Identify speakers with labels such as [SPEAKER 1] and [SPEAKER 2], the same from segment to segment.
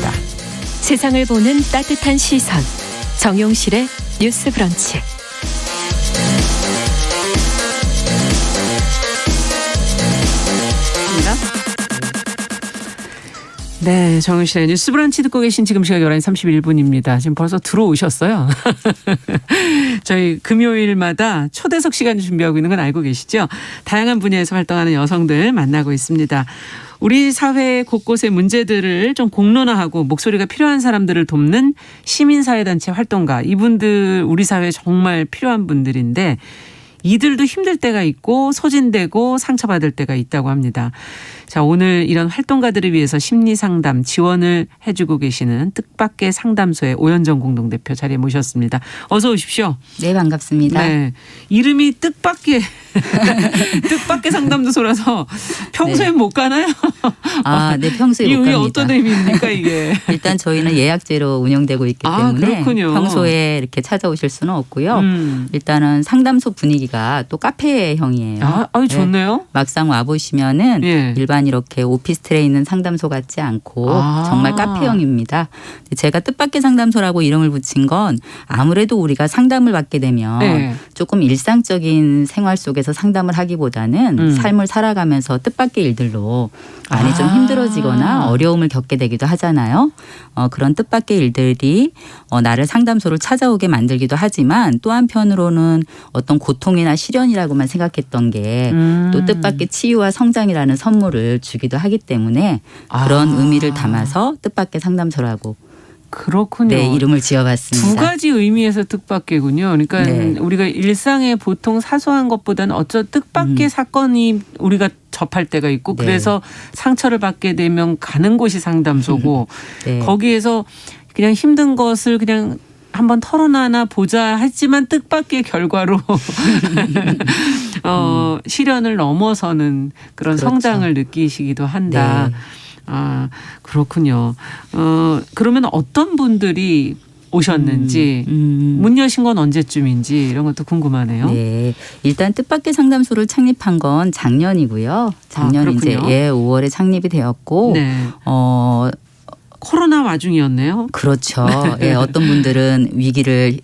[SPEAKER 1] 시간입니다.
[SPEAKER 2] 세상을 보는 따뜻한 시선, 정용실의 뉴스 브런치.
[SPEAKER 3] 네, 정은실의 뉴스 브런치 듣고 계신 지금 시각 11시 31분입니다. 지금 벌써 들어오셨어요. 저희 금요일마다 초대석 시간 준비하고 있는 건 알고 계시죠? 다양한 분야에서 활동하는 여성들 만나고 있습니다. 우리 사회 곳곳의 문제들을 좀 공론화하고 목소리가 필요한 사람들을 돕는 시민사회단체 활동가. 이분들 우리 사회에 정말 필요한 분들인데 이들도 힘들 때가 있고 소진되고 상처받을 때가 있다고 합니다. 자, 오늘 이런 활동가들을 위해서 심리상담 지원을 해주고 계시는 뜻밖의 상담소의 오연정 공동대표 자리에 모셨습니다. 어서 오십시오.
[SPEAKER 4] 네, 반갑습니다.
[SPEAKER 3] 네, 이름이 뜻밖의 뜻밖의 상담소라서 평소엔
[SPEAKER 4] 네.
[SPEAKER 3] 못 가나요?
[SPEAKER 4] 네, 평소에 못
[SPEAKER 3] 이게
[SPEAKER 4] 갑니다.
[SPEAKER 3] 어떤 의미입니까 이게?
[SPEAKER 4] 일단 저희는 예약제로 운영되고 있기 때문에
[SPEAKER 3] 그렇군요.
[SPEAKER 4] 평소에 이렇게 찾아오실 수는 없고요. 일단은 상담소 분위기가 또 카페형이에요.
[SPEAKER 3] 좋네요.
[SPEAKER 4] 막상 와보시면은
[SPEAKER 3] 예.
[SPEAKER 4] 일반 이렇게 오피스텔에 있는 상담소 같지 않고 정말 카페형입니다. 제가 뜻밖의 상담소라고 이름을 붙인 건 아무래도 우리가 상담을 받게 되면
[SPEAKER 3] 네.
[SPEAKER 4] 조금 일상적인 생활 속에서 상담을 하기보다는 삶을 살아가면서 뜻밖의 일들로 많이 좀 힘들어지거나 어려움을 겪게 되기도 하잖아요. 그런 뜻밖의 일들이 나를 상담소를 찾아오게 만들기도 하지만 또 한편으로는 어떤 고통이나 시련이라고만 생각했던 게 또 뜻밖의 치유와 성장이라는 선물을 주기도 하기 때문에 그런 의미를 담아서 뜻밖의 상담소라고
[SPEAKER 3] 그렇군요.
[SPEAKER 4] 네, 이름을 지어봤습니다.
[SPEAKER 3] 두 가지 의미에서 뜻밖이군요. 그러니까
[SPEAKER 4] 네.
[SPEAKER 3] 우리가 일상의 보통 사소한 것보다는 어쩌 뜻밖의 사건이 우리가 접할 때가 있고
[SPEAKER 4] 네.
[SPEAKER 3] 그래서 상처를 받게 되면 가는 곳이 상담소고
[SPEAKER 4] 네.
[SPEAKER 3] 거기에서 그냥 힘든 것을 그냥 한번 털어놔나 보자 하지만 뜻밖의 결과로 시련을 넘어서는 그런
[SPEAKER 4] 그렇죠.
[SPEAKER 3] 성장을 느끼시기도 한다.
[SPEAKER 4] 네.
[SPEAKER 3] 그렇군요. 그러면 어떤 분들이 오셨는지 문 여신 건 언제쯤인지 이런 것도 궁금하네요.
[SPEAKER 4] 네, 일단 뜻밖의 상담소를 창립한 건 작년이고요. 작년 이제
[SPEAKER 3] 그렇군요.
[SPEAKER 4] 5월에 창립이 되었고,
[SPEAKER 3] 네. 코로나 와중이었네요.
[SPEAKER 4] 그렇죠. 예, 어떤 분들은 위기를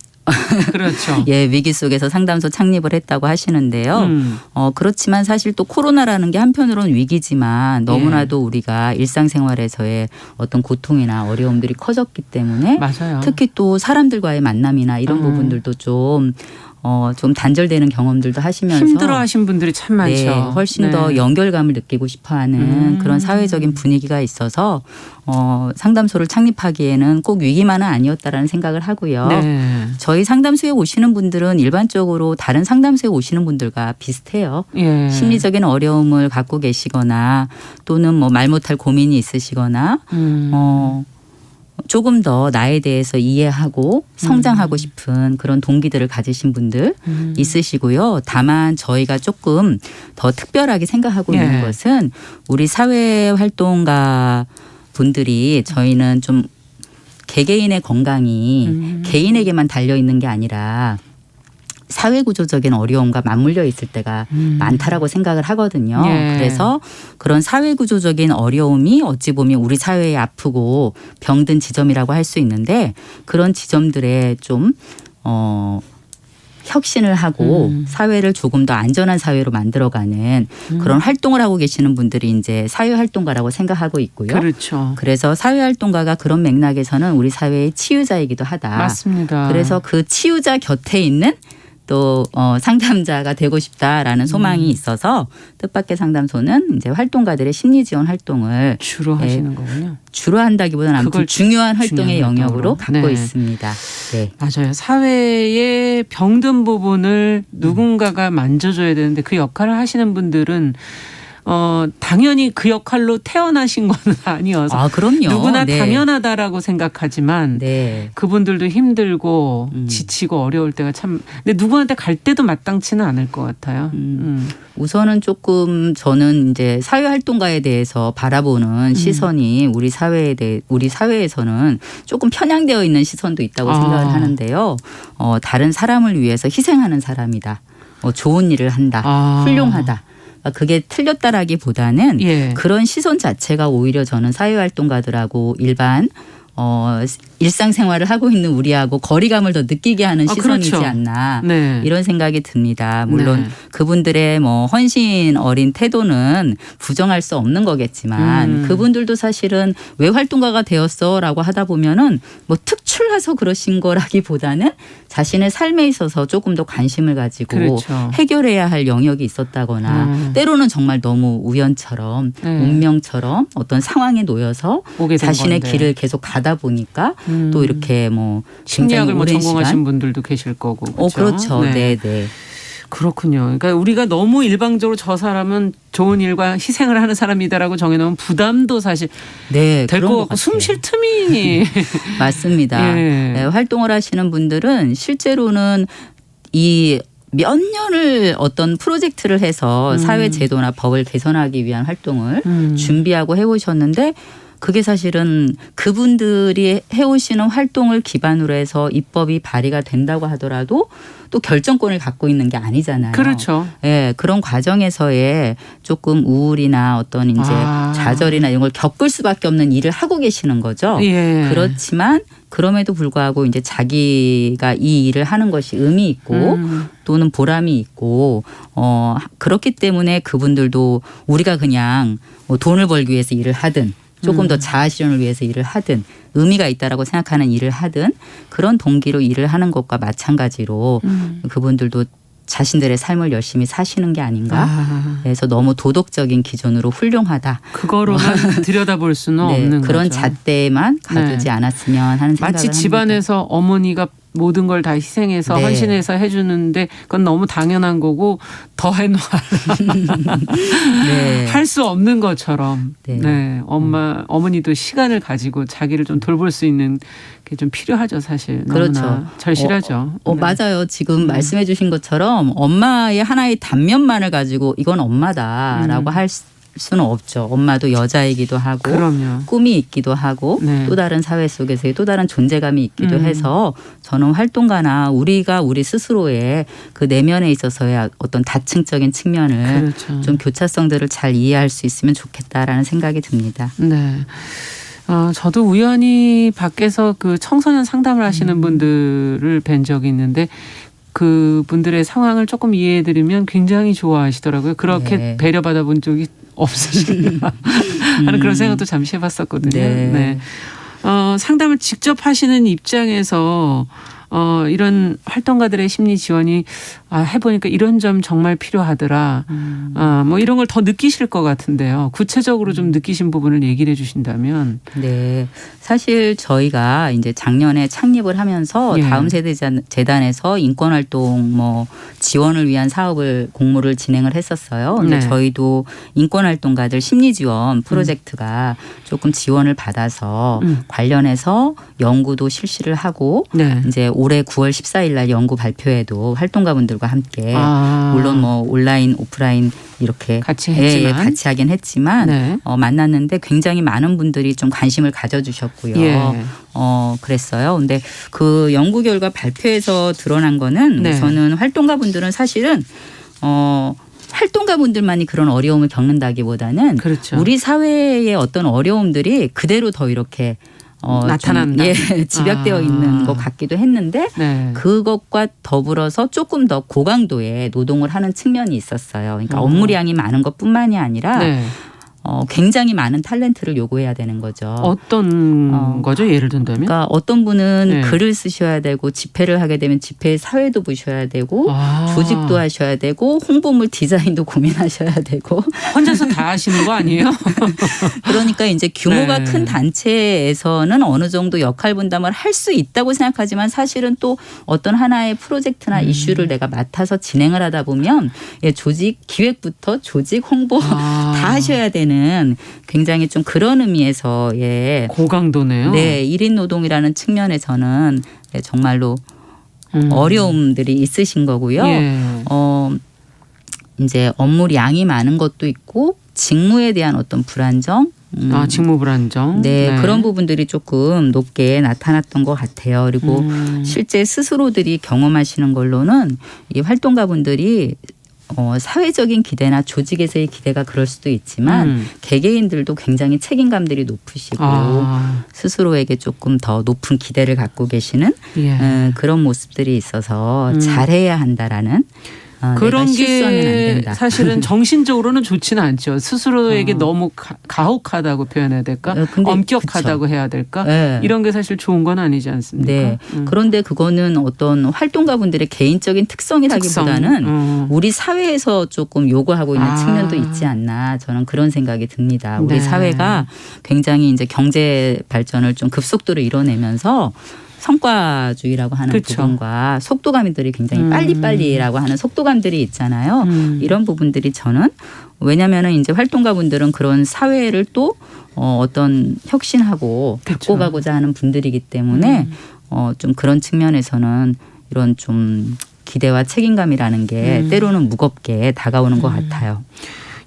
[SPEAKER 3] 그렇죠.
[SPEAKER 4] 위기 속에서 상담소 창립을 했다고 하시는데요. 그렇지만 사실 또 코로나라는 게 한편으로는 위기지만 너무나도 우리가 일상생활에서의 어떤 고통이나 어려움들이 커졌기 때문에
[SPEAKER 3] 맞아요.
[SPEAKER 4] 특히 또 사람들과의 만남이나 이런 부분들도 좀 단절되는 경험들도 하시면서
[SPEAKER 3] 힘들어하신 분들이 참 많죠.
[SPEAKER 4] 네, 훨씬
[SPEAKER 3] 네.
[SPEAKER 4] 더 연결감을 느끼고 싶어하는 그런 사회적인 분위기가 있어서 상담소를 창립하기에는 꼭 위기만은 아니었다라는 생각을 하고요.
[SPEAKER 3] 네.
[SPEAKER 4] 저희 상담소에 오시는 분들은 일반적으로 다른 상담소에 오시는 분들과 비슷해요.
[SPEAKER 3] 예.
[SPEAKER 4] 심리적인 어려움을 갖고 계시거나 또는 뭐 말 못할 고민이 있으시거나 조금 더 나에 대해서 이해하고 성장하고 싶은 그런 동기들을 가지신 분들 있으시고요. 다만 저희가 조금 더 특별하게 생각하고 있는 것은 우리 사회활동가 분들이 저희는 좀 개개인의 건강이 개인에게만 달려있는 게 아니라 사회구조적인 어려움과 맞물려 있을 때가 많다라고 생각을 하거든요.
[SPEAKER 3] 예.
[SPEAKER 4] 그래서 그런 사회구조적인 어려움이 어찌 보면 우리 사회에 아프고 병든 지점이라고 할 수 있는데 그런 지점들에 좀 혁신을 하고 사회를 조금 더 안전한 사회로 만들어가는 그런 활동을 하고 계시는 분들이 이제 사회활동가라고 생각하고 있고요.
[SPEAKER 3] 그렇죠.
[SPEAKER 4] 그래서 사회활동가가 그런 맥락에서는 우리 사회의 치유자이기도 하다.
[SPEAKER 3] 맞습니다.
[SPEAKER 4] 그래서 그 치유자 곁에 있는 또 상담자가 되고 싶다라는 소망이 있어서 뜻밖의 상담소는 이제 활동가들의 심리 지원 활동을
[SPEAKER 3] 주로 하시는 거군요.
[SPEAKER 4] 주로 한다기보다는 아무튼
[SPEAKER 3] 그걸
[SPEAKER 4] 중요한 활동의
[SPEAKER 3] 중요한
[SPEAKER 4] 영역으로
[SPEAKER 3] 활동으로.
[SPEAKER 4] 갖고
[SPEAKER 3] 네.
[SPEAKER 4] 있습니다. 네.
[SPEAKER 3] 맞아요. 사회의 병든 부분을 누군가가 만져줘야 되는데 그 역할을 하시는 분들은 당연히 그 역할로 태어나신 건 아니어서
[SPEAKER 4] 그럼요.
[SPEAKER 3] 누구나
[SPEAKER 4] 네.
[SPEAKER 3] 당연하다라고 생각하지만
[SPEAKER 4] 네.
[SPEAKER 3] 그분들도 힘들고 지치고 어려울 때가 참 근데 누구한테 갈 때도 마땅치는 않을 것 같아요.
[SPEAKER 4] 우선은 조금 저는 이제 사회활동가에 대해서 바라보는 시선이 우리 사회에서는 조금 편향되어 있는 시선도 있다고 생각을 하는데요. 다른 사람을 위해서 희생하는 사람이다. 좋은 일을 한다. 훌륭하다. 그게 틀렸다라기보다는
[SPEAKER 3] 예.
[SPEAKER 4] 그런 시선 자체가 오히려 저는 사회활동가들하고 일반 일상생활을 하고 있는 우리하고 거리감을 더 느끼게 하는 시선이지
[SPEAKER 3] 그렇죠.
[SPEAKER 4] 않나
[SPEAKER 3] 네.
[SPEAKER 4] 이런 생각이 듭니다. 물론
[SPEAKER 3] 네.
[SPEAKER 4] 그분들의 뭐 헌신 어린 태도는 부정할 수 없는 거겠지만 그분들도 사실은 왜 활동가가 되었어라고 하다 보면은 뭐 특출나서 그러신 거라기보다는 자신의 삶에 있어서 조금 더 관심을 가지고
[SPEAKER 3] 그렇죠.
[SPEAKER 4] 해결해야 할 영역이 있었다거나 때로는 정말 너무 우연처럼
[SPEAKER 3] 네.
[SPEAKER 4] 운명처럼 어떤 상황에 놓여서
[SPEAKER 3] 오게 된
[SPEAKER 4] 자신의
[SPEAKER 3] 건데.
[SPEAKER 4] 길을 계속 가다 보니까 또 이렇게 뭐
[SPEAKER 3] 심리학을 뭐
[SPEAKER 4] 굉장히 오랜
[SPEAKER 3] 전공하신
[SPEAKER 4] 시간
[SPEAKER 3] 분들도 계실 거고. 그렇죠.
[SPEAKER 4] 그렇죠. 네, 네.
[SPEAKER 3] 그렇군요. 그러니까 우리가 너무 일방적으로 저 사람은 좋은 일과 희생을 하는 사람이다라고 정해놓으면 부담도 사실
[SPEAKER 4] 네,
[SPEAKER 3] 될
[SPEAKER 4] 그런
[SPEAKER 3] 것
[SPEAKER 4] 것
[SPEAKER 3] 같고
[SPEAKER 4] 같아요.
[SPEAKER 3] 숨 쉴 틈이
[SPEAKER 4] 맞습니다.
[SPEAKER 3] 예.
[SPEAKER 4] 네, 활동을 하시는 분들은 실제로는 이 몇 년을 어떤 프로젝트를 해서 사회 제도나 법을 개선하기 위한 활동을 준비하고 해오셨는데 그게 사실은 그분들이 해오시는 활동을 기반으로 해서 입법이 발의가 된다고 하더라도 또 결정권을 갖고 있는 게 아니잖아요.
[SPEAKER 3] 그렇죠.
[SPEAKER 4] 예, 그런 과정에서의 조금 우울이나 어떤 이제 좌절이나 이런 걸 겪을 수밖에 없는 일을 하고 계시는 거죠.
[SPEAKER 3] 예.
[SPEAKER 4] 그렇지만 그럼에도 불구하고 이제 자기가 이 일을 하는 것이 의미 있고 또는 보람이 있고 그렇기 때문에 그분들도 우리가 그냥 뭐 돈을 벌기 위해서 일을 하든 조금 더 자아 실현을 위해서 일을 하든 의미가 있다라고 생각하는 일을 하든 그런 동기로 일을 하는 것과 마찬가지로 그분들도 자신들의 삶을 열심히 사시는 게 아닌가. 그래서 너무 도덕적인 기준으로 훌륭하다.
[SPEAKER 3] 그거로만 들여다볼 수는
[SPEAKER 4] 네,
[SPEAKER 3] 없는
[SPEAKER 4] 그런
[SPEAKER 3] 거죠.
[SPEAKER 4] 잣대만 가두지
[SPEAKER 3] 네.
[SPEAKER 4] 않았으면 하는 생각을
[SPEAKER 3] 마치 집안에서 어머니가 모든 걸 다 희생해서
[SPEAKER 4] 네.
[SPEAKER 3] 헌신해서 해주는데 그건 너무 당연한 거고 더 해놔라.
[SPEAKER 4] 네.
[SPEAKER 3] 할 수 없는 것처럼.
[SPEAKER 4] 네.
[SPEAKER 3] 네. 어머니도 시간을 가지고 자기를 좀 돌볼 수 있는 게 좀 필요하죠, 사실.
[SPEAKER 4] 그렇죠.
[SPEAKER 3] 너무나 절실하죠. 네.
[SPEAKER 4] 맞아요. 지금 말씀해 주신 것처럼 엄마의 하나의 단면만을 가지고 이건 엄마다라고 할 수는 없죠. 엄마도 여자이기도 하고
[SPEAKER 3] 그럼요.
[SPEAKER 4] 꿈이 있기도 하고
[SPEAKER 3] 네.
[SPEAKER 4] 또 다른 사회 속에서의 또 다른 존재감이 있기도 해서 저는 활동가나 우리가 우리 스스로의 그 내면에 있어서의 어떤 다층적인 측면을
[SPEAKER 3] 그렇죠.
[SPEAKER 4] 좀 교차성들을 잘 이해할 수 있으면 좋겠다라는 생각이 듭니다.
[SPEAKER 3] 네. 저도 우연히 밖에서 그 청소년 상담을 하시는 분들을 뵌 적이 있는데 그분들의 상황을 조금 이해해드리면 굉장히 좋아하시더라고요. 그렇게
[SPEAKER 4] 네.
[SPEAKER 3] 배려받아 본 적이 없으신가 하는 그런 생각도 잠시 해봤었거든요.
[SPEAKER 4] 네.
[SPEAKER 3] 네. 상담을 직접 하시는 입장에서 이런 활동가들의 심리 지원이 해보니까 이런 점 정말 필요하더라. 뭐 이런 걸 더 느끼실 것 같은데요. 구체적으로 좀 느끼신 부분을 얘기를 해주신다면.
[SPEAKER 4] 네. 사실 저희가 이제 작년에 창립을 하면서
[SPEAKER 3] 예.
[SPEAKER 4] 다음 세대 재단에서 인권활동 뭐 지원을 위한 사업을 공모를 진행을 했었어요. 근데
[SPEAKER 3] 네.
[SPEAKER 4] 저희도 인권활동가들 심리 지원 프로젝트가 조금 지원을 받아서 관련해서 연구도 실시를 하고
[SPEAKER 3] 네.
[SPEAKER 4] 이제 올해 9월 14일 날 연구 발표회도 활동가분들과 함께 물론 뭐 온라인 오프라인 이렇게
[SPEAKER 3] 같이 했지만.
[SPEAKER 4] 같이 하긴 했지만
[SPEAKER 3] 네.
[SPEAKER 4] 만났는데 굉장히 많은 분들이 좀 관심을 가져주셨고요.
[SPEAKER 3] 예.
[SPEAKER 4] 그랬어요. 근데 그 연구 결과 발표에서 드러난 거는
[SPEAKER 3] 네.
[SPEAKER 4] 저는 활동가분들은 사실은 활동가분들만이 그런 어려움을 겪는다기보다는
[SPEAKER 3] 그렇죠.
[SPEAKER 4] 우리 사회의 어떤 어려움들이 그대로 더 이렇게
[SPEAKER 3] 나타난다.
[SPEAKER 4] 집약되어 있는 것 같기도 했는데
[SPEAKER 3] 네.
[SPEAKER 4] 그것과 더불어서 조금 더 고강도의 노동을 하는 측면이 있었어요. 그러니까 업무량이 많은 것뿐만이 아니라
[SPEAKER 3] 네.
[SPEAKER 4] 굉장히 많은 탤런트를 요구해야 되는 거죠.
[SPEAKER 3] 어떤 거죠? 예를 든다면?
[SPEAKER 4] 그러니까 어떤 분은
[SPEAKER 3] 네.
[SPEAKER 4] 글을 쓰셔야 되고 집회를 하게 되면 집회 사회도 보셔야 되고 조직도 하셔야 되고 홍보물 디자인도 고민하셔야 되고
[SPEAKER 3] 혼자서 다 하시는 거 아니에요?
[SPEAKER 4] 그러니까 이제 규모가
[SPEAKER 3] 네.
[SPEAKER 4] 큰 단체에서는 어느 정도 역할 분담을 할 수 있다고 생각하지만 사실은 또 어떤 하나의 프로젝트나 이슈를 내가 맡아서 진행을 하다 보면 조직 기획부터 조직 홍보 다 하셔야 되는 굉장히 좀 그런 의미에서
[SPEAKER 3] 고강도네요.
[SPEAKER 4] 네, 1인 노동이라는 측면에서는 정말로 어려움들이 있으신 거고요.
[SPEAKER 3] 예.
[SPEAKER 4] 이제 업무량이 많은 것도 있고 직무에 대한 어떤 불안정
[SPEAKER 3] 직무 불안정.
[SPEAKER 4] 네, 그런 부분들이 조금 높게 나타났던 것 같아요. 그리고 실제 스스로들이 경험하시는 걸로는 이 활동가분들이 사회적인 기대나 조직에서의 기대가 그럴 수도 있지만 개개인들도 굉장히 책임감들이 높으시고 스스로에게 조금 더 높은 기대를 갖고 계시는
[SPEAKER 3] 예.
[SPEAKER 4] 그런 모습들이 있어서 잘해야 한다라는
[SPEAKER 3] 그런
[SPEAKER 4] 내가 실수하면 안
[SPEAKER 3] 게
[SPEAKER 4] 된다.
[SPEAKER 3] 사실은 정신적으로는 좋지는 않죠. 스스로에게 너무 가혹하다고 표현해야 될까?
[SPEAKER 4] 근데
[SPEAKER 3] 엄격하다고 해야 될까?
[SPEAKER 4] 네.
[SPEAKER 3] 이런 게 사실 좋은 건 아니지 않습니까?
[SPEAKER 4] 네. 그런데 그거는 어떤 활동가분들의 개인적인 특성이라기보다는 우리 사회에서 조금 요구하고 있는 측면도 있지 않나 저는 그런 생각이 듭니다. 우리
[SPEAKER 3] 네.
[SPEAKER 4] 사회가 굉장히 이제 경제 발전을 좀 급속도로 이뤄내면서 성과주의라고 하는
[SPEAKER 3] 그렇죠.
[SPEAKER 4] 부분과 속도감들이 굉장히 빨리빨리라고 하는 속도감들이 있잖아요. 이런 부분들이 저는 왜냐하면 이제 활동가분들은 그런 사회를 또 어떤 혁신하고
[SPEAKER 3] 그렇죠.
[SPEAKER 4] 바꿔가고자 하는 분들이기 때문에 좀 그런 측면에서는 이런 좀 기대와 책임감이라는 게 때로는 무겁게 다가오는 것 같아요.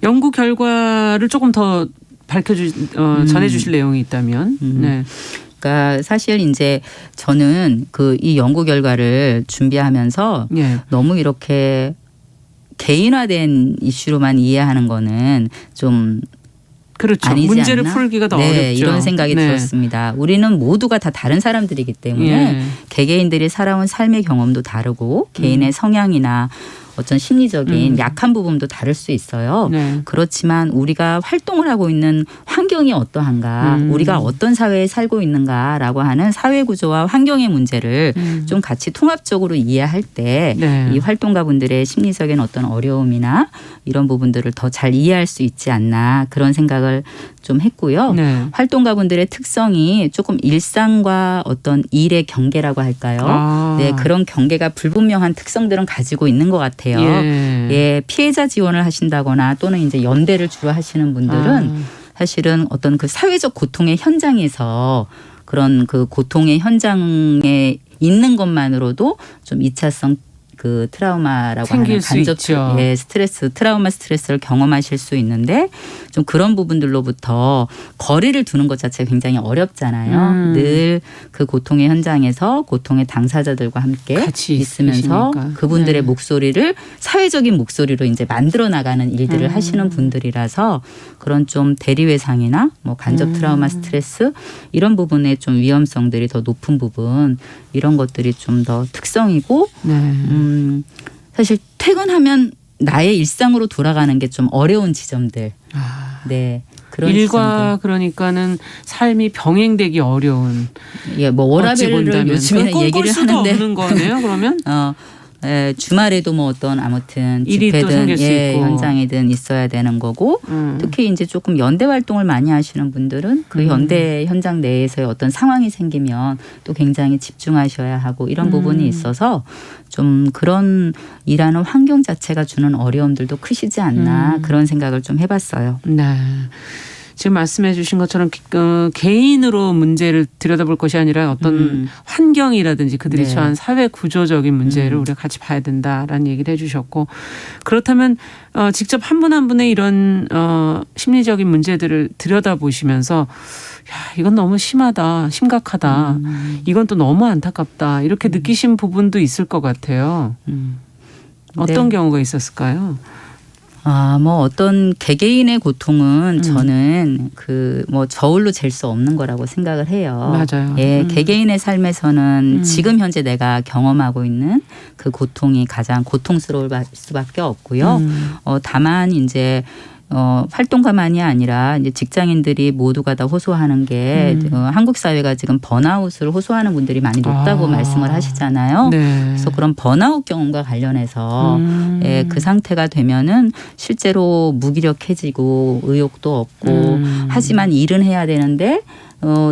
[SPEAKER 3] 연구 결과를 조금 더 전해주실 내용이 있다면. 네.
[SPEAKER 4] 그러니까 사실 이제 저는 이 연구 결과를 준비하면서
[SPEAKER 3] 예.
[SPEAKER 4] 너무 이렇게 개인화된 이슈로만 이해하는 거는 좀
[SPEAKER 3] 그렇죠.
[SPEAKER 4] 아니지
[SPEAKER 3] 문제를
[SPEAKER 4] 않나?
[SPEAKER 3] 풀기가 더
[SPEAKER 4] 네,
[SPEAKER 3] 어렵죠.
[SPEAKER 4] 이런 생각이
[SPEAKER 3] 네.
[SPEAKER 4] 들었습니다. 우리는 모두가 다 다른 사람들이기 때문에
[SPEAKER 3] 예.
[SPEAKER 4] 개개인들이 살아온 삶의 경험도 다르고 개인의 성향이나 어떤 심리적인 약한 부분도 다를 수 있어요.
[SPEAKER 3] 네.
[SPEAKER 4] 그렇지만 우리가 활동을 하고 있는 환경이 어떠한가, 우리가 어떤 사회에 살고 있는가라고 하는 사회 구조와 환경의 문제를 좀 같이 통합적으로 이해할 때
[SPEAKER 3] 네.
[SPEAKER 4] 이 활동가분들의 심리적인 어떤 어려움이나 이런 부분들을 더 잘 이해할 수 있지 않나 그런 생각을 좀 했고요.
[SPEAKER 3] 네.
[SPEAKER 4] 활동가분들의 특성이 조금 일상과 어떤 일의 경계라고 할까요? 네, 그런 경계가 불분명한 특성들은 가지고 있는 것 같아요. 예, 피해자 지원을 하신다거나 또는 이제 연대를 주로 하시는 분들은 사실은 어떤 그 사회적 고통의 현장에서 그런 그 고통의 현장에 있는 것만으로도 좀 2차성 그 트라우마라고 하는 간접 트라우마 스트레스를 경험하실 수 있는데 좀 그런 부분들로부터 거리를 두는 것 자체가 굉장히 어렵잖아요. 늘 그 고통의 현장에서 고통의 당사자들과 함께
[SPEAKER 3] 같이
[SPEAKER 4] 있으면서
[SPEAKER 3] 계시니까.
[SPEAKER 4] 그분들의 목소리를 사회적인 목소리로 이제 만들어 나가는 일들을 하시는 분들이라서 그런 좀 대리회상이나 뭐 간접 트라우마 스트레스 이런 부분의 좀 위험성들이 더 높은 부분 이런 것들이 좀 더 특성이고 사실 퇴근하면 나의 일상으로 돌아가는 게 좀 어려운 지점들. 네. 그런
[SPEAKER 3] 일과 그러니까는 삶이 병행되기 어려운.
[SPEAKER 4] 예, 뭐 워라밸을 요즘에는 얘기를 하는데
[SPEAKER 3] 없는 거네요. 그러면
[SPEAKER 4] 예, 주말에도 뭐 어떤 아무튼
[SPEAKER 3] 일이 또
[SPEAKER 4] 집회든
[SPEAKER 3] 생길 수 있고.
[SPEAKER 4] 현장이든 있어야 되는 거고 특히 이제 조금 연대 활동을 많이 하시는 분들은 그 연대 현장 내에서의 어떤 상황이 생기면 또 굉장히 집중하셔야 하고 이런 부분이 있어서 좀 그런 일하는 환경 자체가 주는 어려움들도 크시지 않나 그런 생각을 좀 해봤어요.
[SPEAKER 3] 네. 지금 말씀해 주신 것처럼 개인으로 문제를 들여다볼 것이 아니라 어떤 환경이라든지 그들이
[SPEAKER 4] 네.
[SPEAKER 3] 처한 사회 구조적인 문제를 우리가 같이 봐야 된다라는 얘기를 해 주셨고 그렇다면 직접 한 분 한 분의 이런 심리적인 문제들을 들여다보시면서 야, 이건 너무 심하다, 심각하다. 이건 또 너무 안타깝다. 이렇게 느끼신 부분도 있을 것 같아요. 어떤
[SPEAKER 4] 네.
[SPEAKER 3] 경우가 있었을까요?
[SPEAKER 4] 뭐 어떤 개개인의 고통은 저는 그 뭐 저울로 잴 수 없는 거라고 생각을 해요.
[SPEAKER 3] 맞아요.
[SPEAKER 4] 예, 개개인의 삶에서는 지금 현재 내가 경험하고 있는 그 고통이 가장 고통스러울 수밖에 없고요. 다만 이제 활동가만이 아니라 이제 직장인들이 모두가 다 호소하는 게 한국 사회가 지금 번아웃을 호소하는 분들이 많이 높다고 말씀을 하시잖아요.
[SPEAKER 3] 네.
[SPEAKER 4] 그래서 그런 번아웃 경험과 관련해서 예, 그 상태가 되면은 실제로 무기력해지고 의욕도 없고 하지만 일은 해야 되는데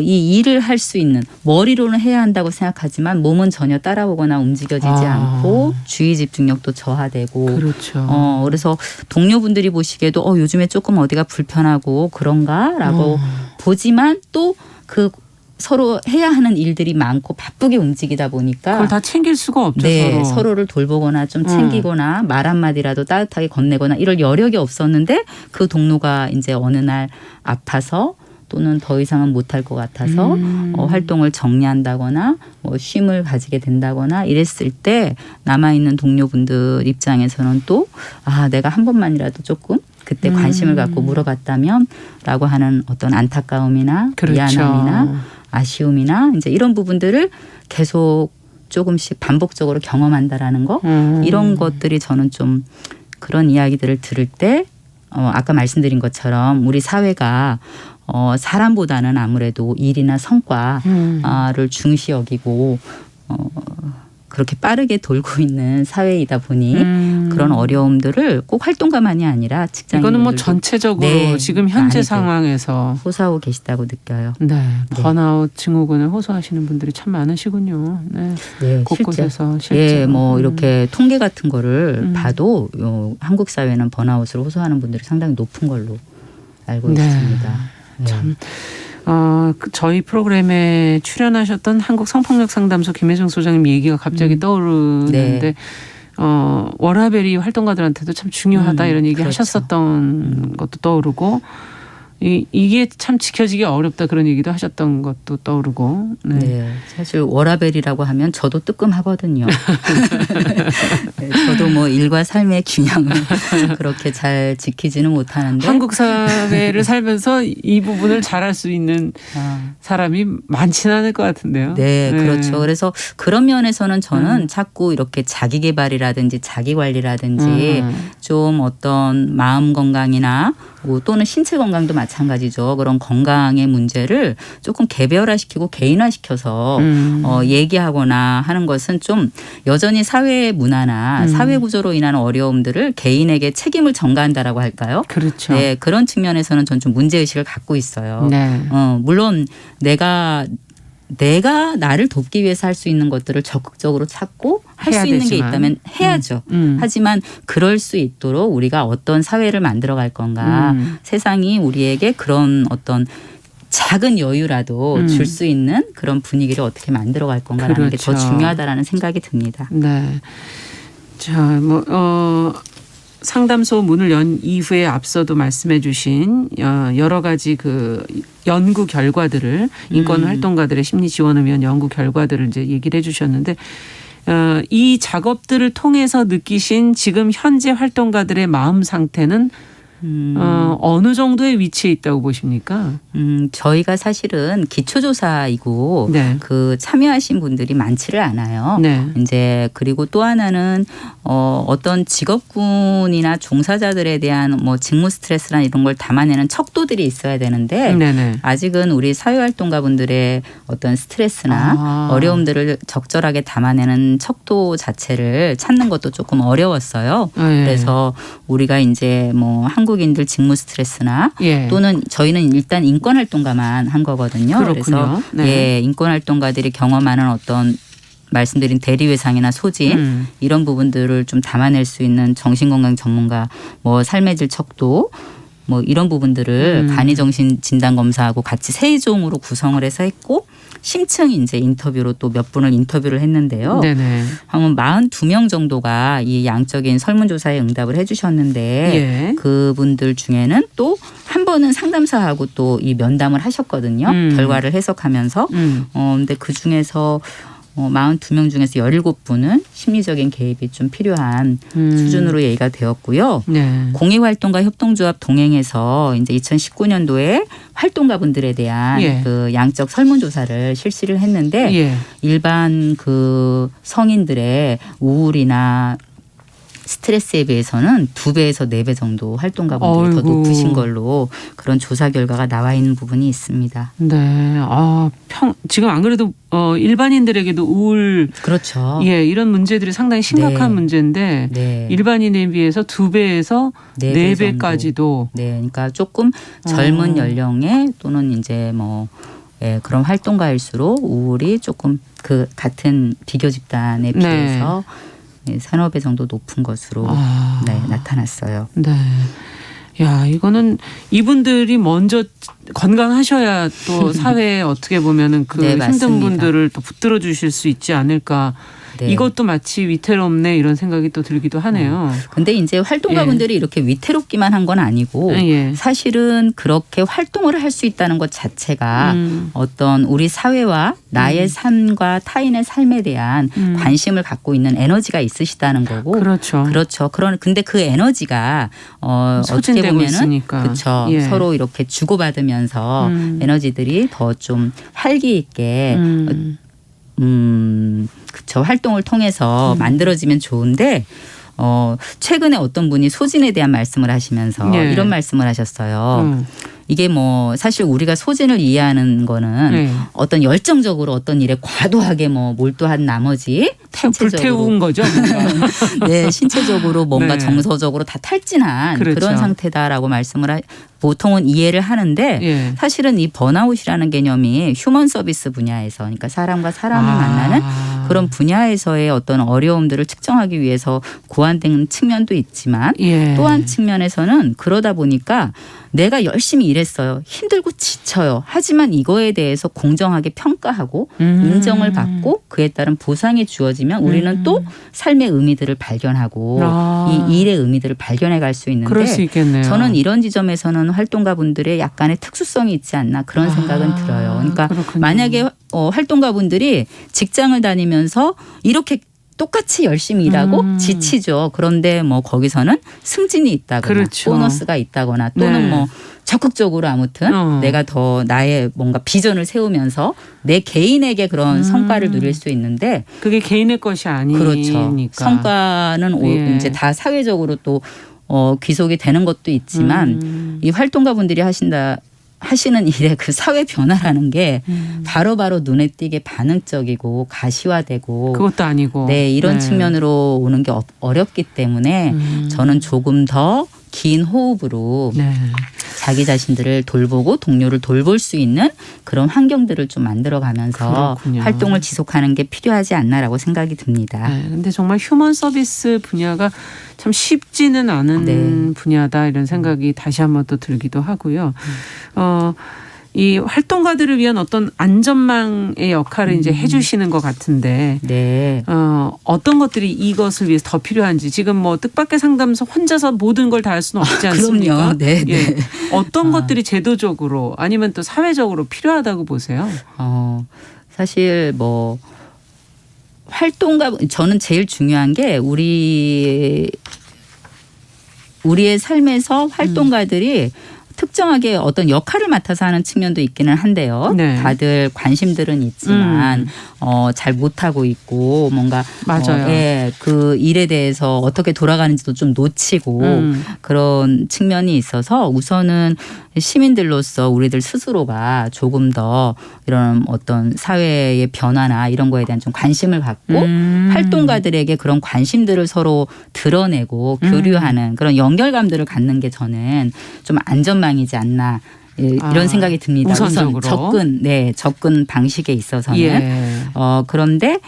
[SPEAKER 4] 이 일을 할 수 있는 머리로는 해야 한다고 생각하지만 몸은 전혀 따라오거나 움직여지지 않고 주의 집중력도 저하되고
[SPEAKER 3] 그렇죠.
[SPEAKER 4] 그래서 동료분들이 보시기에도 요즘에 조금 어디가 불편하고 그런가라고 보지만 또 그 서로 해야 하는 일들이 많고 바쁘게 움직이다 보니까
[SPEAKER 3] 그걸 다 챙길 수가 없죠.
[SPEAKER 4] 네,
[SPEAKER 3] 서로.
[SPEAKER 4] 서로를 돌보거나 좀 챙기거나 말 한마디라도 따뜻하게 건네거나 이럴 여력이 없었는데 그 동료가 이제 어느 날 아파서 또는 더 이상은 못할 것 같아서 활동을 정리한다거나 뭐 쉼을 가지게 된다거나 이랬을 때 남아있는 동료분들 입장에서는 또 내가 한 번만이라도 조금 그때 관심을 갖고 물어봤다면 라고 하는 어떤 안타까움이나
[SPEAKER 3] 그렇죠.
[SPEAKER 4] 미안함이나 아쉬움이나 이제 이런 부분들을 계속 조금씩 반복적으로 경험한다라는 거 이런 것들이 저는 좀 그런 이야기들을 들을 때 아까 말씀드린 것처럼 우리 사회가 사람보다는 아무래도 일이나 성과를 중시 여기고 그렇게 빠르게 돌고 있는 사회이다 보니 그런 어려움들을 꼭 활동가만이 아니라 직장인분들도
[SPEAKER 3] 이거는 뭐 전체적으로 지금 현재 상황에서
[SPEAKER 4] 호소하고 계시다고 느껴요.
[SPEAKER 3] 네, 번아웃 증후군을 호소하시는 분들이 참 많으시군요. 네, 곳곳에서 실제
[SPEAKER 4] 뭐 이렇게 통계 같은 거를 봐도 한국 사회는 번아웃을 호소하는 분들이 상당히 높은 걸로 알고 있습니다.
[SPEAKER 3] 참. 저희 프로그램에 출연하셨던 한국 성폭력 상담소 김혜정 소장님 얘기가 갑자기 떠오르는데 워라벨이 활동가들한테도 참 중요하다 이런 얘기
[SPEAKER 4] 그렇죠.
[SPEAKER 3] 하셨었던 것도 떠오르고 이게 참 지켜지기 어렵다 그런 얘기도 하셨던 것도 떠오르고.
[SPEAKER 4] 네. 사실 워라벨이라고 하면 저도 뜨끔하거든요. 네, 저도 뭐 일과 삶의 균형을 그렇게 잘 지키지는 못하는데
[SPEAKER 3] 한국 사회를 살면서 이 부분을 잘할 수 있는 사람이 많지는 않을 것 같은데요.
[SPEAKER 4] 네, 그렇죠. 그래서 그런 면에서는 저는 자꾸 이렇게 자기 개발이라든지 자기 관리라든지 좀 어떤 마음 건강이나 또는 신체 건강도 마찬가지죠. 그런 건강의 문제를 조금 개별화시키고 개인화시켜서 얘기하거나 하는 것은 좀 여전히 사회 문화나 사회 구조로 인한 어려움들을 개인에게 책임을 전가한다라고 할까요?
[SPEAKER 3] 그렇죠.
[SPEAKER 4] 네, 그런 측면에서는 전 좀 문제의식을 갖고 있어요.
[SPEAKER 3] 네.
[SPEAKER 4] 물론 내가 나를 돕기 위해서 할 수 있는 것들을 적극적으로 찾고 할 수 있는 게 있다면 해야죠. 하지만 그럴 수 있도록 우리가 어떤 사회를 만들어 갈 건가. 세상이 우리에게 그런 어떤 작은 여유라도 줄 수 있는 그런 분위기를 어떻게 만들어 갈 건가라는 게 더 중요하다라는 생각이 듭니다.
[SPEAKER 3] 네. 자, 상담소 문을 연 이후에 앞서도 말씀해 주신 여러 가지 그 연구 결과들을 인권 활동가들의 심리 지원을 위한 연구 결과들을 이제 얘기를 해 주셨는데 이 작업들을 통해서 느끼신 지금 현재 활동가들의 마음 상태는 어느 정도의 위치에 있다고 보십니까?
[SPEAKER 4] 저희가 사실은 기초조사이고
[SPEAKER 3] 네.
[SPEAKER 4] 그 참여하신 분들이 많지를 않아요.
[SPEAKER 3] 네.
[SPEAKER 4] 이제 그리고 또 하나는 어떤 직업군이나 종사자들에 대한 뭐 직무 스트레스나 이런 걸 담아내는 척도들이 있어야 되는데
[SPEAKER 3] 네네.
[SPEAKER 4] 아직은 우리 사회활동가분들의 어떤 스트레스나 어려움들을 적절하게 담아내는 척도 자체를 찾는 것도 조금 어려웠어요.
[SPEAKER 3] 네.
[SPEAKER 4] 그래서 우리가 이제 뭐 한국인들 직무 스트레스나 또는 저희는 일단 인권 활동가만 한 거거든요.
[SPEAKER 3] 그렇군요.
[SPEAKER 4] 그래서 인권 활동가들이 경험하는 어떤 말씀드린 대리회상이나 소진 이런 부분들을 좀 담아낼 수 있는 정신건강 전문가 뭐 삶의 질 척도 뭐 이런 부분들을 간이정신 진단 검사하고 같이 세 종으로 구성을 해서 했고 심층 이제 인터뷰로 또 몇 분을 인터뷰를 했는데요.
[SPEAKER 3] 네네.
[SPEAKER 4] 한 42명 정도가 이 양적인 설문조사에 응답을 해 주셨는데 그분들 중에는 또 한 번은 상담사하고 또 이 면담을 하셨거든요. 결과를 해석하면서. 근데 그중에서 42명 중에서 17분은 심리적인 개입이 좀 필요한 수준으로 얘기가 되었고요. 공익활동가 협동조합 동행에서 이제 2019년도에 활동가분들에 대한 그 양적 설문조사를 실시를 했는데 일반 그 성인들의 우울이나 스트레스에 비해서는 2배에서 4배 정도 활동가분들이 더 높으신 걸로 그런 조사 결과가 나와 있는 부분이 있습니다.
[SPEAKER 3] 네. 지금 안 그래도 일반인들에게도 우울
[SPEAKER 4] 그렇죠.
[SPEAKER 3] 이런 문제들이 상당히 심각한 문제인데 일반인에 비해서 2배에서 4배까지도
[SPEAKER 4] 그러니까 조금 젊은 연령에 또는 이제 뭐 그런 활동가일수록 우울이 조금 그 같은 비교 집단에 비해서 3~4배 정도 높은 것으로 나타났어요.
[SPEAKER 3] 네. 야, 이거는 이분들이 먼저 건강하셔야 또 사회에 어떻게 보면은 그 힘든 분들을 또 붙들어 주실 수 있지 않을까
[SPEAKER 4] 네.
[SPEAKER 3] 이것도 마치 위태롭네 이런 생각이 또 들기도 하네요.
[SPEAKER 4] 근데 이제 활동가분들이 이렇게 위태롭기만 한 건 아니고
[SPEAKER 3] 예.
[SPEAKER 4] 사실은 그렇게 활동을 할 수 있다는 것 자체가 어떤 우리 사회와 나의 삶과 타인의 삶에 대한 관심을 갖고 있는 에너지가 있으시다는 거고.
[SPEAKER 3] 그렇죠.
[SPEAKER 4] 그렇죠. 근데 그 에너지가 어떻게
[SPEAKER 3] 소진되고
[SPEAKER 4] 보면은
[SPEAKER 3] 있으니까.
[SPEAKER 4] 그렇죠.
[SPEAKER 3] 예.
[SPEAKER 4] 서로 이렇게 주고받으면서 에너지들이 더 좀 활기 있게 그쵸. 활동을 통해서 만들어지면 좋은데 최근에 어떤 분이 소진에 대한 말씀을 하시면서
[SPEAKER 3] 예.
[SPEAKER 4] 이런 말씀을 하셨어요. 이게 뭐 사실 우리가 소진을 이해하는 거는
[SPEAKER 3] 네.
[SPEAKER 4] 어떤 열정적으로 어떤 일에 과도하게 뭐 몰두한 나머지
[SPEAKER 3] 불태운 거죠. 뭔가.
[SPEAKER 4] 네, 신체적으로 뭔가
[SPEAKER 3] 네.
[SPEAKER 4] 정서적으로 다 탈진한
[SPEAKER 3] 그렇죠.
[SPEAKER 4] 그런 상태다라고 말씀을 보통은 이해를 하는데
[SPEAKER 3] 예.
[SPEAKER 4] 사실은 이 번아웃이라는 개념이 휴먼 서비스 분야에서 그러니까 사람과 사람을 만나는 그런 분야에서의 어떤 어려움들을 측정하기 위해서 고안된 측면도 있지만
[SPEAKER 3] 예.
[SPEAKER 4] 또 한 측면에서는 그러다 보니까 내가 열심히 일했어요. 힘들고 지쳐요. 하지만 이거에 대해서 공정하게 평가하고 인정을 받고 그에 따른 보상이 주어지면 우리는 또 삶의 의미들을 발견하고 이 일의 의미들을 발견해 갈 수 있는데
[SPEAKER 3] 그럴 수 있겠네요.
[SPEAKER 4] 저는 이런 지점에서는 활동가 분들의 약간의 특수성이 있지 않나 그런 생각은 들어요. 그러니까
[SPEAKER 3] 그렇군요.
[SPEAKER 4] 만약에 활동가 분들이 직장을 다니면서 이렇게 똑같이 열심히 일하고 지치죠. 그런데 뭐 거기서는 승진이 있다거나
[SPEAKER 3] 그렇죠.
[SPEAKER 4] 보너스가 있다거나 또는
[SPEAKER 3] 네.
[SPEAKER 4] 뭐 적극적으로 아무튼 내가 더 나의 뭔가 비전을 세우면서 내 개인에게 그런 성과를 누릴 수 있는데
[SPEAKER 3] 그게 개인의 것이 아니니까.
[SPEAKER 4] 그렇죠. 성과는
[SPEAKER 3] 예.
[SPEAKER 4] 이제 다 사회적으로 또 귀속이 되는 것도 있지만 이 활동가 분들이 하시는 일의 그 사회 변화라는 게 바로바로 눈에 띄게 반응적이고 가시화되고
[SPEAKER 3] 그것도 아니고.
[SPEAKER 4] 네, 이런
[SPEAKER 3] 네.
[SPEAKER 4] 측면으로 오는 게 어렵기 때문에 저는 조금 더 긴 호흡으로
[SPEAKER 3] 네.
[SPEAKER 4] 자기 자신들을 돌보고 동료를 돌볼 수 있는 그런 환경들을 좀 만들어가면서
[SPEAKER 3] 그렇군요.
[SPEAKER 4] 활동을 지속하는 게 필요하지 않나라고 생각이 듭니다.
[SPEAKER 3] 네, 근데 정말 휴먼 서비스 분야가 참 쉽지는 않은
[SPEAKER 4] 네.
[SPEAKER 3] 분야다 이런 생각이 다시 한번 또 들기도 하고요. 이 활동가들을 위한 어떤 안전망의 역할을 이제 해주시는 것 같은데
[SPEAKER 4] 네.
[SPEAKER 3] 어떤 것들이 이것을 위해서 더 필요한지 지금 뭐 뜻밖의 상담소 혼자서 모든 걸 다 할 수는 없지 않습니까?
[SPEAKER 4] 그럼요. 네,
[SPEAKER 3] 예.
[SPEAKER 4] 네.
[SPEAKER 3] 어떤 것들이 제도적으로 아니면 또 사회적으로 필요하다고 보세요?
[SPEAKER 4] 사실 뭐 활동가 저는 제일 중요한 게 우리의 삶에서 활동가들이 특정하게 어떤 역할을 맡아서 하는 측면도 있기는 한데요.
[SPEAKER 3] 네.
[SPEAKER 4] 다들 관심들은 있지만 잘 못하고 있고 뭔가
[SPEAKER 3] 맞아요.
[SPEAKER 4] 그 일에 대해서 어떻게 돌아가는지도 좀 놓치고 그런 측면이 있어서 우선은 시민들로서 우리들 스스로가 조금 더 이런 어떤 사회의 변화나 이런 거에 대한 좀 관심을 갖고 활동가들에게 그런 관심들을 서로 드러내고 교류하는 그런 연결감들을 갖는 게 저는 좀 안전망이지 않나 이런 생각이 듭니다.
[SPEAKER 3] 우선적으로.
[SPEAKER 4] 우선 접근 방식에 있어서는
[SPEAKER 3] 예.
[SPEAKER 4] 그런데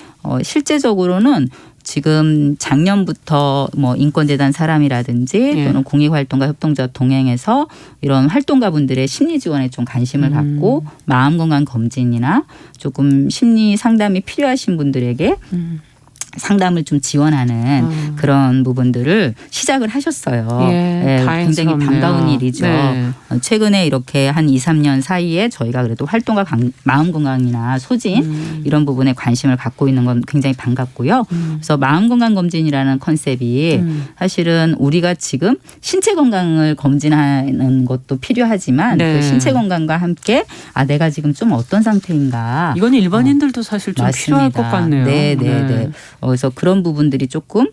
[SPEAKER 4] 실제적으로는 지금 작년부터 뭐 인권재단 사람이라든지
[SPEAKER 3] 예.
[SPEAKER 4] 또는 공익활동가 협동조합 동행해서 이런 활동가분들의 심리 지원에 좀 관심을 갖고 마음건강 검진이나 조금 심리 상담이 필요하신 분들에게 상담을 좀 지원하는 그런 부분들을 시작을 하셨어요.
[SPEAKER 3] 예,
[SPEAKER 4] 굉장히 반가운 일이죠.
[SPEAKER 3] 네.
[SPEAKER 4] 최근에 이렇게 한 2, 3년 사이에 저희가 그래도 활동가 마음건강이나 소진 이런 부분에 관심을 갖고 있는 건 굉장히 반갑고요. 그래서 마음건강검진이라는 컨셉이 사실은 우리가 지금 신체 건강을 검진하는 것도 필요하지만
[SPEAKER 3] 네.
[SPEAKER 4] 그 신체 건강과 함께 내가 지금 좀 어떤 상태인가.
[SPEAKER 3] 이건 일반인들도 사실 좀 필요할 것 같네요.
[SPEAKER 4] 네. 그래서 그런 부분들이 조금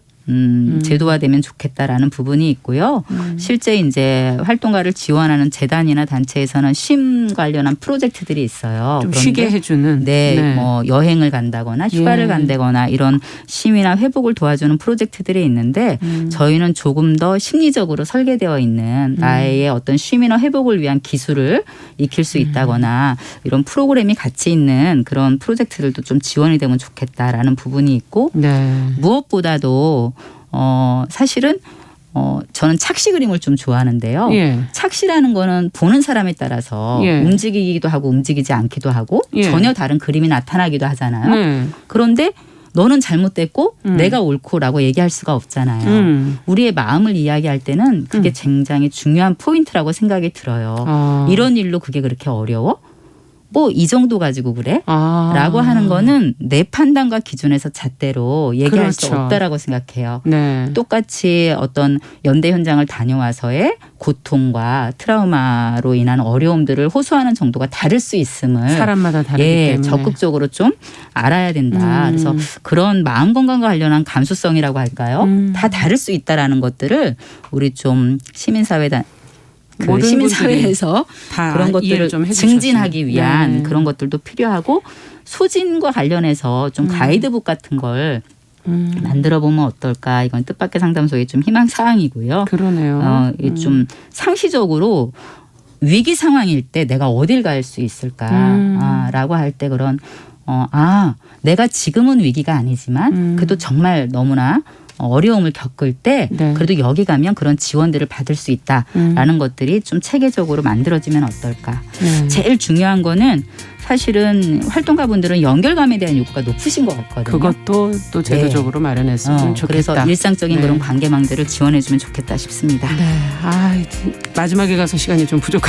[SPEAKER 4] 제도화되면 좋겠다라는 부분이 있고요. 실제 이제 활동가를 지원하는 재단이나 단체에서는 쉼 관련한 프로젝트들이 있어요.
[SPEAKER 3] 좀
[SPEAKER 4] 그런데
[SPEAKER 3] 쉬게 해주는.
[SPEAKER 4] 뭐 여행을 간다거나 휴가를 간다거나 이런 쉼이나 회복을 도와주는 프로젝트들이 있는데 저희는 조금 더 심리적으로 설계되어 있는 나의 어떤 쉼이나 회복을 위한 기술을 익힐 수 있다거나 이런 프로그램이 같이 있는 그런 프로젝트들도 좀 지원이 되면 좋겠다라는 부분이 있고 무엇보다도 사실은 저는 착시 그림을 좀 좋아하는데요.
[SPEAKER 3] 예.
[SPEAKER 4] 착시라는 거는 보는 사람에 따라서 움직이기도 하고 움직이지 않기도 하고 전혀 다른 그림이 나타나기도 하잖아요. 그런데 너는 잘못됐고 내가 옳고라고 얘기할 수가 없잖아요. 우리의 마음을 이야기할 때는 그게 굉장히 중요한 포인트라고 생각이 들어요. 이런 일로 그게 그렇게 어려워? 뭐 이 정도 가지고 그래? 라고 하는 거는 내 판단과 기준에서 잣대로 얘기할 수
[SPEAKER 3] 그렇죠.
[SPEAKER 4] 없다라고 생각해요.
[SPEAKER 3] 네.
[SPEAKER 4] 똑같이 어떤 연대 현장을 다녀와서의 고통과 트라우마로 인한 어려움들을 호소하는 정도가 다를 수 있음을
[SPEAKER 3] 사람마다 다르기 때문에
[SPEAKER 4] 적극적으로 좀 알아야 된다. 그래서 그런 마음 건강과 관련한 감수성이라고 할까요? 다 다를 수 있다라는 것들을 우리 좀 시민사회단
[SPEAKER 3] 모든
[SPEAKER 4] 시민사회에서
[SPEAKER 3] 다
[SPEAKER 4] 그런
[SPEAKER 3] 이해를
[SPEAKER 4] 것들을
[SPEAKER 3] 좀 해주셨으면.
[SPEAKER 4] 증진하기 위한
[SPEAKER 3] 네.
[SPEAKER 4] 그런 것들도 필요하고 소진과 관련해서 좀 가이드북 같은 걸 만들어 보면 어떨까. 이건 뜻밖의 상담소의 좀 희망 사항이고요.
[SPEAKER 3] 그러네요.
[SPEAKER 4] 이게 좀 상시적으로 위기 상황일 때 내가 어딜 갈 수 있을까라고 할 때 그런 내가 지금은 위기가 아니지만 그래도 정말 너무나 어려움을 겪을 때
[SPEAKER 3] 네.
[SPEAKER 4] 그래도 여기 가면 그런 지원들을 받을 수 있다라는 것들이 좀 체계적으로 만들어지면 어떨까.
[SPEAKER 3] 네.
[SPEAKER 4] 제일 중요한 거는 사실은 활동가분들은 연결감에 대한 욕구가 높으신 것 같거든요.
[SPEAKER 3] 그것도 또 제도적으로 마련했으면 좋겠다.
[SPEAKER 4] 그래서 일상적인
[SPEAKER 3] 네.
[SPEAKER 4] 그런 관계망들을 지원해 주면 좋겠다 싶습니다.
[SPEAKER 3] 네. 마지막에 가서 시간이 좀 부족하네요.